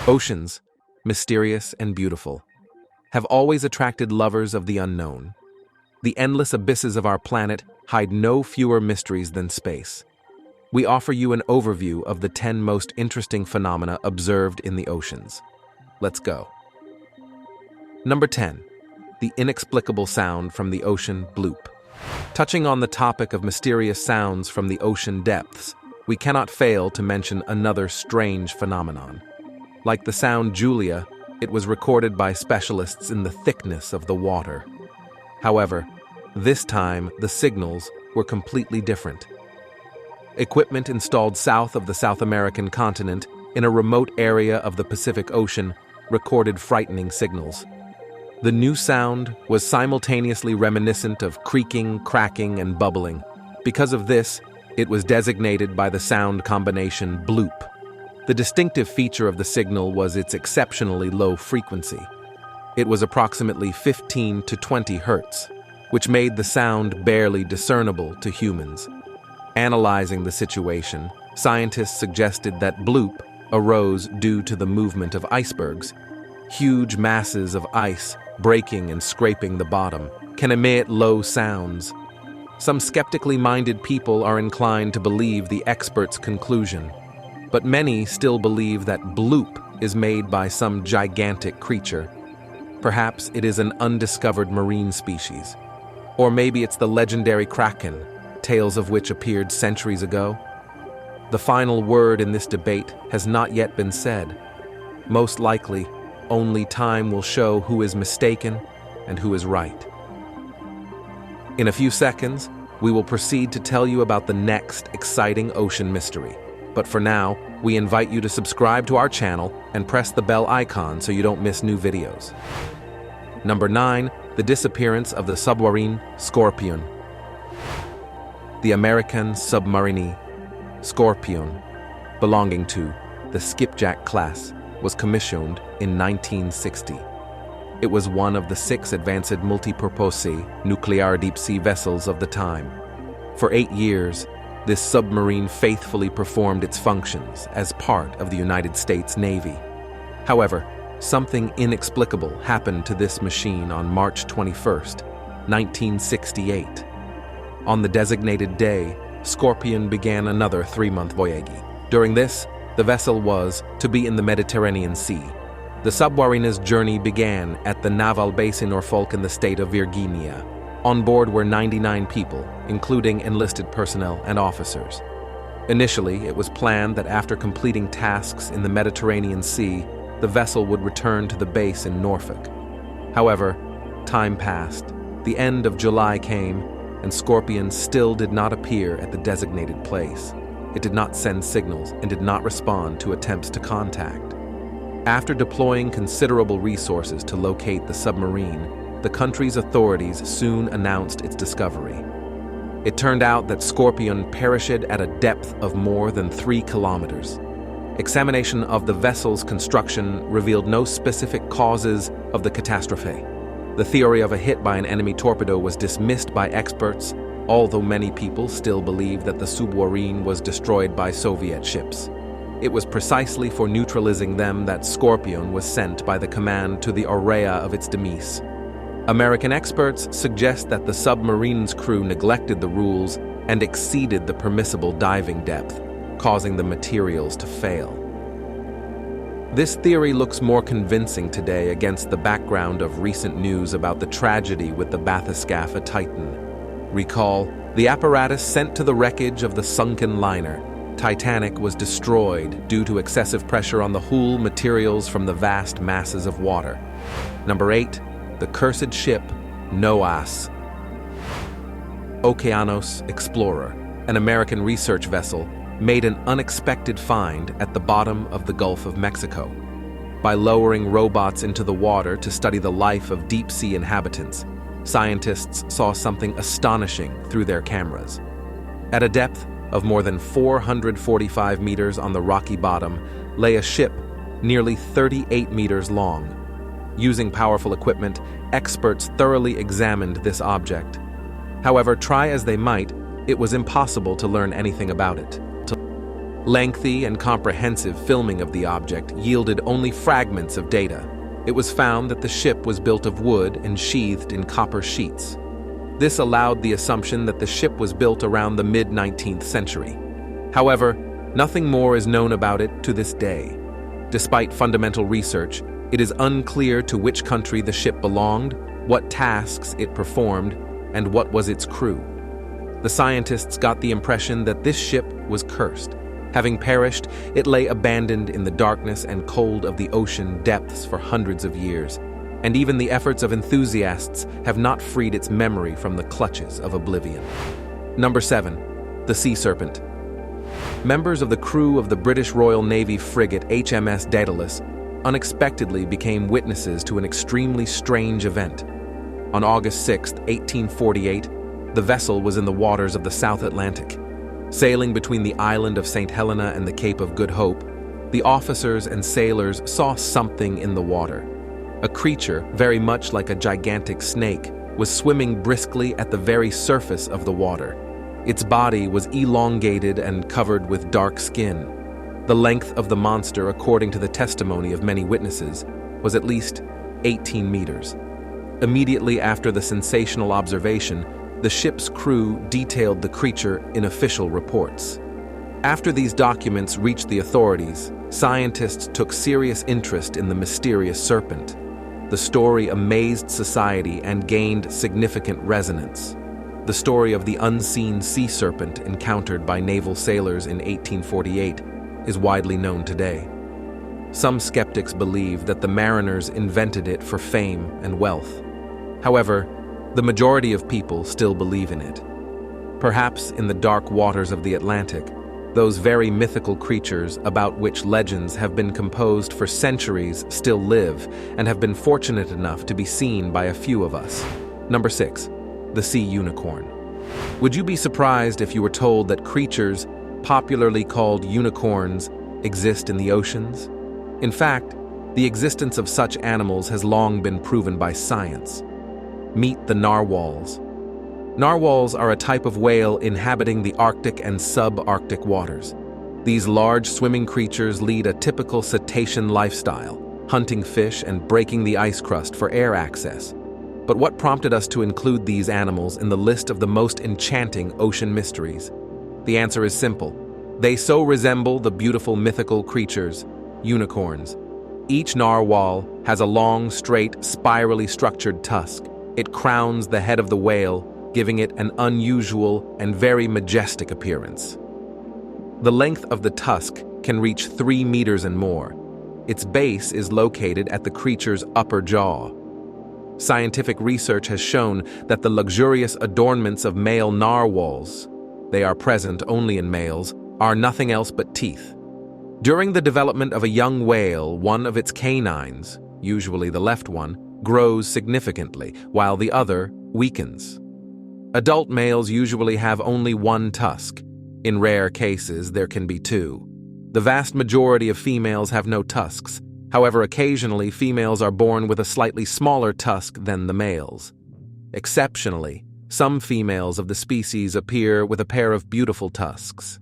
Oceans, mysterious and beautiful, have always attracted lovers of the unknown. The endless abysses of our planet hide no fewer mysteries than space. We offer you an overview of the 10 most interesting phenomena observed in the oceans. Let's go. Number 10. The inexplicable sound from the ocean bloop. Touching on the topic of mysterious sounds from the ocean depths, we cannot fail to mention another strange phenomenon. Like the sound Julia, it was recorded by specialists in the thickness of the water. However, this time the signals were completely different. Equipment installed south of the South American continent in a remote area of the Pacific Ocean recorded frightening signals. The new sound was simultaneously reminiscent of creaking, cracking, and bubbling. Because of this, it was designated by the sound combination bloop. The distinctive feature of the signal was its exceptionally low frequency. It was approximately 15 to 20 hertz, which made the sound barely discernible to humans. Analyzing the situation, scientists suggested that bloop arose due to the movement of icebergs. Huge masses of ice breaking and scraping the bottom can emit low sounds. Some skeptically minded people are inclined to believe the experts' conclusion, but many still believe that bloop is made by some gigantic creature. Perhaps it is an undiscovered marine species. Or maybe it's the legendary kraken, tales of which appeared centuries ago. The final word in this debate has not yet been said. Most likely, only time will show who is mistaken and who is right. In a few seconds, we will proceed to tell you about the next exciting ocean mystery. But for now, we invite you to subscribe to our channel and press the bell icon so you don't miss new videos. Number 9. The disappearance of the submarine Scorpion. The American submarine Scorpion, belonging to the Skipjack class, was commissioned in 1960. It was one of the 6 advanced multipurpose nuclear deep-sea vessels of the time. For 8 years, this submarine faithfully performed its functions as part of the United States Navy. However, something inexplicable happened to this machine on March 21, 1968. On the designated day, Scorpion began another 3-month voyage. During this, the vessel was to be in the Mediterranean Sea. The submarine's journey began at the naval base in Norfolk in the state of Virginia. On board were 99 people, including enlisted personnel and officers. Initially, it was planned that after completing tasks in the Mediterranean Sea, the vessel would return to the base in Norfolk. However, time passed. The end of July came, and Scorpion still did not appear at the designated place. It did not send signals and did not respond to attempts to contact. After deploying considerable resources to locate the submarine, the country's authorities soon announced its discovery. It turned out that Scorpion perished at a depth of more than 3 kilometers. Examination of the vessel's construction revealed no specific causes of the catastrophe. The theory of a hit by an enemy torpedo was dismissed by experts, although many people still believe that the submarine was destroyed by Soviet ships. It was precisely for neutralizing them that Scorpion was sent by the command to the area of its demise. American experts suggest that the submarine's crew neglected the rules and exceeded the permissible diving depth, causing the materials to fail. This theory looks more convincing today against the background of recent news about the tragedy with the bathyscaphe Titan. Recall, the apparatus sent to the wreckage of the sunken liner, Titanic, was destroyed due to excessive pressure on the hull materials from the vast masses of water. Number 8. The cursed ship, NOAS. Okeanos Explorer, an American research vessel, made an unexpected find at the bottom of the Gulf of Mexico. By lowering robots into the water to study the life of deep-sea inhabitants, scientists saw something astonishing through their cameras. At a depth of more than 445 meters on the rocky bottom lay a ship nearly 38 meters long. Using powerful equipment, experts thoroughly examined this object. However, try as they might, it was impossible to learn anything about it. Lengthy and comprehensive filming of the object yielded only fragments of data. It was found that the ship was built of wood and sheathed in copper sheets. This allowed the assumption that the ship was built around the mid-19th century. However, nothing more is known about it to this day. Despite fundamental research, it is unclear to which country the ship belonged, what tasks it performed, and what was its crew. The scientists got the impression that this ship was cursed. Having perished, it lay abandoned in the darkness and cold of the ocean depths for hundreds of years, and even the efforts of enthusiasts have not freed its memory from the clutches of oblivion. Number 7. The Sea Serpent. Members of the crew of the British Royal Navy frigate HMS Daedalus unexpectedly became witnesses to an extremely strange event. On August 6, 1848, the vessel was in the waters of the South Atlantic. Sailing between the island of St. Helena and the Cape of Good Hope, the officers and sailors saw something in the water. A creature, very much like a gigantic snake, was swimming briskly at the very surface of the water. Its body was elongated and covered with dark skin. The length of the monster, according to the testimony of many witnesses, was at least 18 meters. Immediately after the sensational observation, the ship's crew detailed the creature in official reports. After these documents reached the authorities, scientists took serious interest in the mysterious serpent. The story amazed society and gained significant resonance. The story of the unseen sea serpent encountered by naval sailors in 1848 is widely known today. Some skeptics believe that the mariners invented it for fame and wealth. However, the majority of people still believe in it. Perhaps in the dark waters of the Atlantic, those very mythical creatures about which legends have been composed for centuries still live and have been fortunate enough to be seen by a few of us. Number 6. The Sea Unicorn. Would you be surprised if you were told that creatures, popularly called unicorns, exist in the oceans? In fact, the existence of such animals has long been proven by science. Meet the narwhals. Narwhals are a type of whale inhabiting the Arctic and subarctic waters. These large swimming creatures lead a typical cetacean lifestyle, hunting fish and breaking the ice crust for air access. But what prompted us to include these animals in the list of the most enchanting ocean mysteries? The answer is simple. They so resemble the beautiful mythical creatures, unicorns. Each narwhal has a long, straight, spirally structured tusk. It crowns the head of the whale, giving it an unusual and very majestic appearance. The length of the tusk can reach 3 meters and more. Its base is located at the creature's upper jaw. Scientific research has shown that the luxurious adornments of male narwhals, they are present only in males, are nothing else but teeth. During the development of a young whale, one of its canines, usually the left one, grows significantly, while the other weakens. Adult males usually have only one tusk. In rare cases, there can be two. The vast majority of females have no tusks. However, occasionally, females are born with a slightly smaller tusk than the males. Exceptionally, some females of the species appear with a pair of beautiful tusks.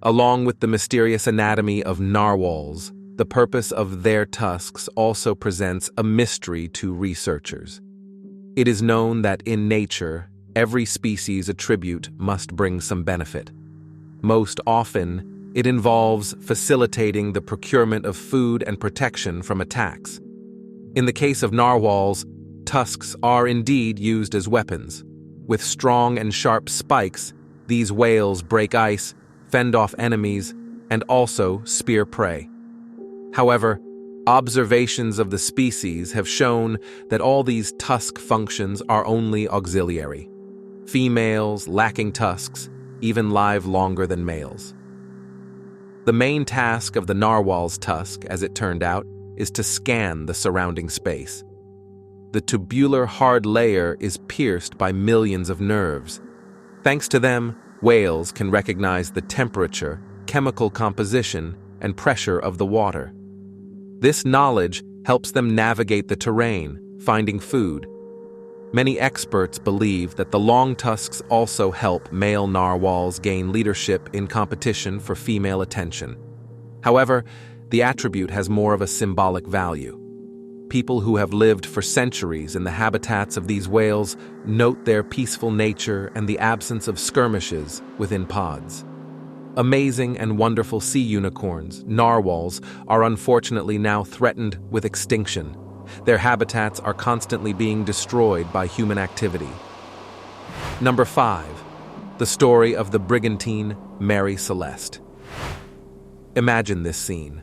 Along with the mysterious anatomy of narwhals, the purpose of their tusks also presents a mystery to researchers. It is known that in nature, every species attribute must bring some benefit. Most often, it involves facilitating the procurement of food and protection from attacks. In the case of narwhals, tusks are indeed used as weapons. With strong and sharp spikes, these whales break ice, fend off enemies, and also spear prey. However, observations of the species have shown that all these tusk functions are only auxiliary. Females lacking tusks even live longer than males. The main task of the narwhal's tusk, as it turned out, is to scan the surrounding space. The tubular hard layer is pierced by millions of nerves. Thanks to them, whales can recognize the temperature, chemical composition, and pressure of the water. This knowledge helps them navigate the terrain, finding food. Many experts believe that the long tusks also help male narwhals gain leadership in competition for female attention. However, the attribute has more of a symbolic value. People who have lived for centuries in the habitats of these whales note their peaceful nature and the absence of skirmishes within pods. Amazing and wonderful sea unicorns, narwhals, are unfortunately now threatened with extinction. Their habitats are constantly being destroyed by human activity. Number 5. The story of the brigantine Mary Celeste. Imagine this scene.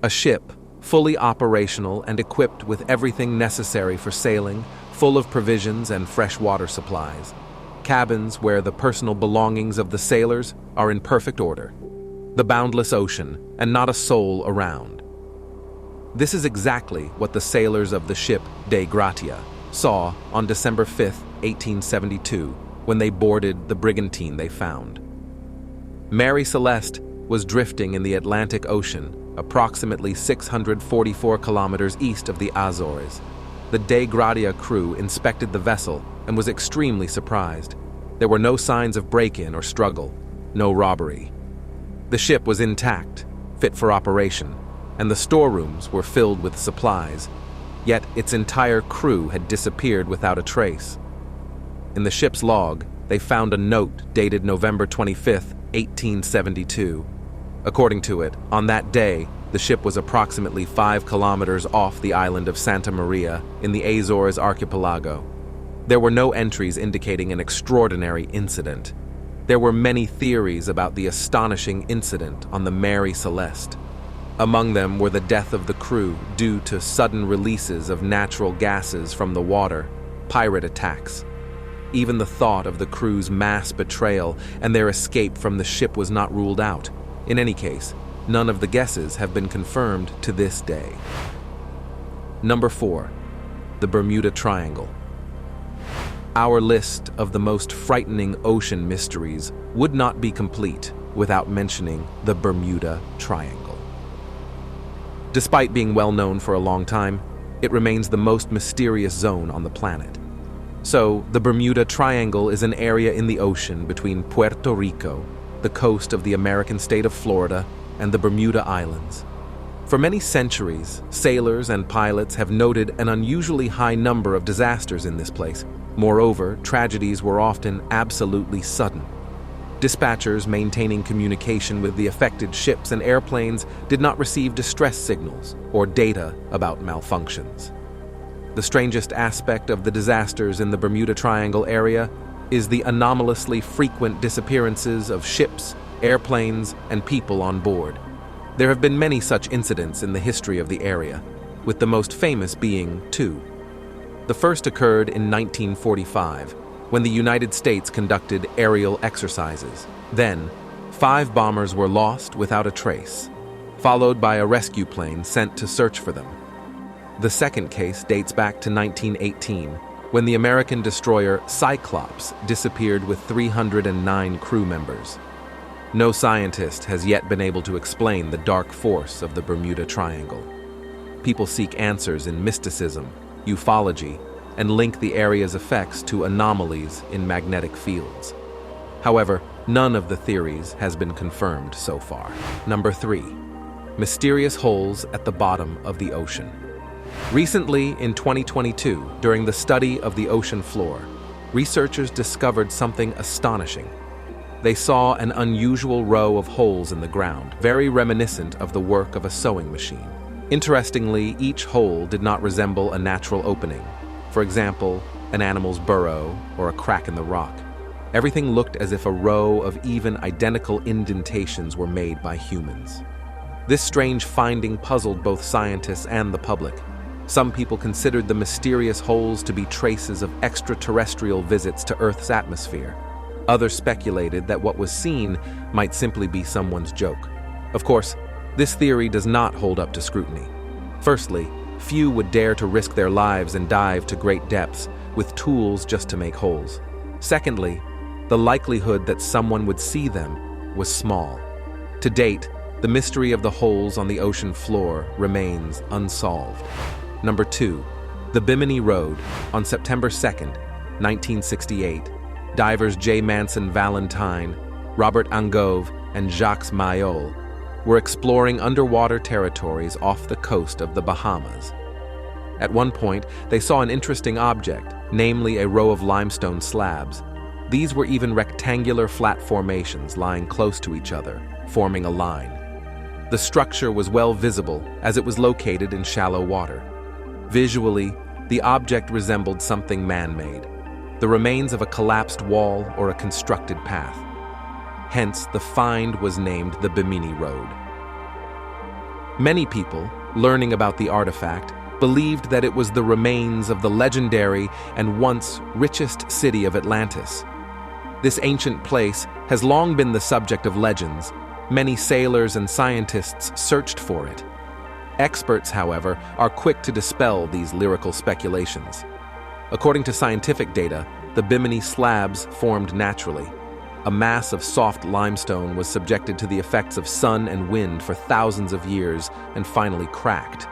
A ship, fully operational and equipped with everything necessary for sailing, full of provisions and fresh water supplies. Cabins where the personal belongings of the sailors are in perfect order. The boundless ocean, and not a soul around. This is exactly what the sailors of the ship Dei Gratia saw on December 5, 1872, when they boarded the brigantine they found. Mary Celeste was drifting in the Atlantic Ocean, approximately 644 kilometers east of the Azores. The Dei Gratia crew inspected the vessel and was extremely surprised. There were no signs of break-in or struggle, no robbery. The ship was intact, fit for operation, and the storerooms were filled with supplies, yet its entire crew had disappeared without a trace. In the ship's log, they found a note dated November 25, 1872. According to it, on that day, the ship was approximately 5 kilometers off the island of Santa Maria in the Azores archipelago. There were no entries indicating an extraordinary incident. There were many theories about the astonishing incident on the Mary Celeste. Among them were the death of the crew due to sudden releases of natural gases from the water, pirate attacks. Even the thought of the crew's mass betrayal and their escape from the ship was not ruled out. In any case, none of the guesses have been confirmed to this day. Number 4. The Bermuda Triangle. Our list of the most frightening ocean mysteries would not be complete without mentioning the Bermuda Triangle. Despite being well known for a long time, it remains the most mysterious zone on the planet. So, the Bermuda Triangle is an area in the ocean between Puerto Rico, the coast of the American state of Florida, and the Bermuda Islands. For many centuries, sailors and pilots have noted an unusually high number of disasters in this place. Moreover, tragedies were often absolutely sudden. Dispatchers maintaining communication with the affected ships and airplanes did not receive distress signals or data about malfunctions. The strangest aspect of the disasters in the Bermuda Triangle area is the anomalously frequent disappearances of ships, airplanes, and people on board. There have been many such incidents in the history of the area, with the most famous being 2. The first occurred in 1945, when the United States conducted aerial exercises. Then, 5 bombers were lost without a trace, followed by a rescue plane sent to search for them. The second case dates back to 1918, when the American destroyer Cyclops disappeared with 309 crew members. No scientist has yet been able to explain the dark force of the Bermuda Triangle. People seek answers in mysticism, ufology, and link the area's effects to anomalies in magnetic fields. However, none of the theories has been confirmed so far. Number 3. Mysterious holes at the bottom of the ocean. Recently, in 2022, during the study of the ocean floor, researchers discovered something astonishing. They saw an unusual row of holes in the ground, very reminiscent of the work of a sewing machine. Interestingly, each hole did not resemble a natural opening. For example, an animal's burrow or a crack in the rock. Everything looked as if a row of even identical indentations were made by humans. This strange finding puzzled both scientists and the public. Some people considered the mysterious holes to be traces of extraterrestrial visits to Earth's atmosphere. Others speculated that what was seen might simply be someone's joke. Of course, this theory does not hold up to scrutiny. Firstly, few would dare to risk their lives and dive to great depths with tools just to make holes. Secondly, the likelihood that someone would see them was small. To date, the mystery of the holes on the ocean floor remains unsolved. Number 2. The Bimini Road, on September 2nd, 1968, divers J. Manson Valentine, Robert Angove, and Jacques Mayol were exploring underwater territories off the coast of the Bahamas. At one point, they saw an interesting object, namely a row of limestone slabs. These were even rectangular flat formations lying close to each other, forming a line. The structure was well visible as it was located in shallow water. Visually, the object resembled something man-made, the remains of a collapsed wall or a constructed path. Hence, the find was named the Bimini Road. Many people, learning about the artifact, believed that it was the remains of the legendary and once richest city of Atlantis. This ancient place has long been the subject of legends. Many sailors and scientists searched for it. Experts, however, are quick to dispel these lyrical speculations. According to scientific data, the Bimini slabs formed naturally. A mass of soft limestone was subjected to the effects of sun and wind for thousands of years and finally cracked.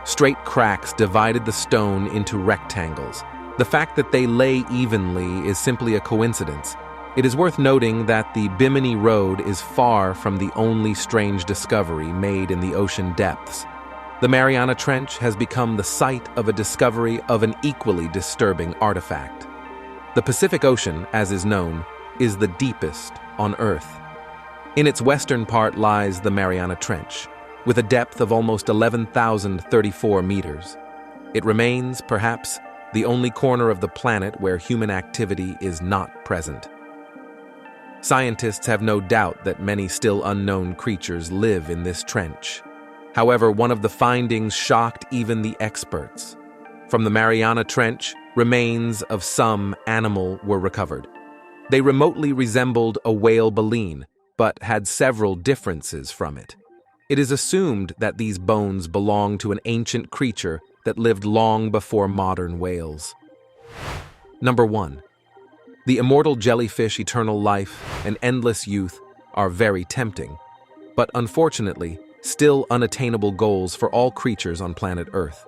Straight cracks divided the stone into rectangles. The fact that they lay evenly is simply a coincidence. It is worth noting that the Bimini Road is far from the only strange discovery made in the ocean depths. The Mariana Trench has become the site of a discovery of an equally disturbing artifact. The Pacific Ocean, as is known, is the deepest on Earth. In its western part lies the Mariana Trench, with a depth of almost 11,034 meters. It remains, perhaps, the only corner of the planet where human activity is not present. Scientists have no doubt that many still unknown creatures live in this trench. However, one of the findings shocked even the experts. From the Mariana Trench, remains of some animal were recovered. They remotely resembled a whale baleen, but had several differences from it. It is assumed that these bones belong to an ancient creature that lived long before modern whales. Number 1. The immortal jellyfish, eternal life, and endless youth are very tempting, but unfortunately, still unattainable goals for all creatures on planet Earth.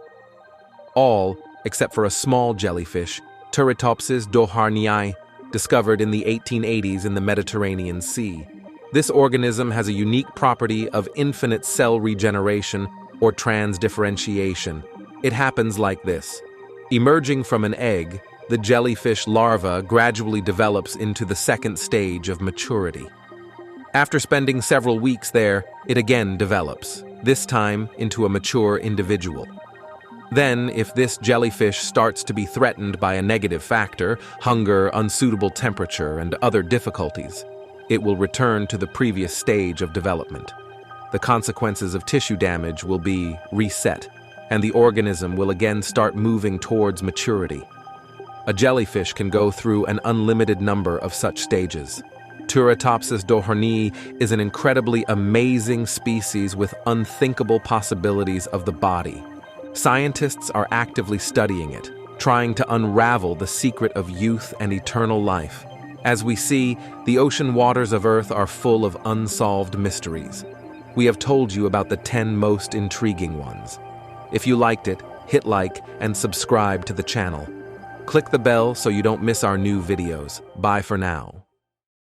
All, except for a small jellyfish, Turritopsis doharnii, discovered in the 1880s in the Mediterranean Sea. This organism has a unique property of infinite cell regeneration or transdifferentiation. It happens like this. Emerging from an egg, the jellyfish larva gradually develops into the second stage of maturity. After spending several weeks there, it again develops, this time into a mature individual. Then, if this jellyfish starts to be threatened by a negative factor, hunger, unsuitable temperature, and other difficulties, it will return to the previous stage of development. The consequences of tissue damage will be reset, and the organism will again start moving towards maturity. A jellyfish can go through an unlimited number of such stages. Turritopsis doharnii is an incredibly amazing species with unthinkable possibilities of the body. Scientists are actively studying it, trying to unravel the secret of youth and eternal life. As we see, the ocean waters of Earth are full of unsolved mysteries. We have told you about the 10 most intriguing ones. If you liked it, hit like and subscribe to the channel. Click the bell so you don't miss our new videos. Bye for now.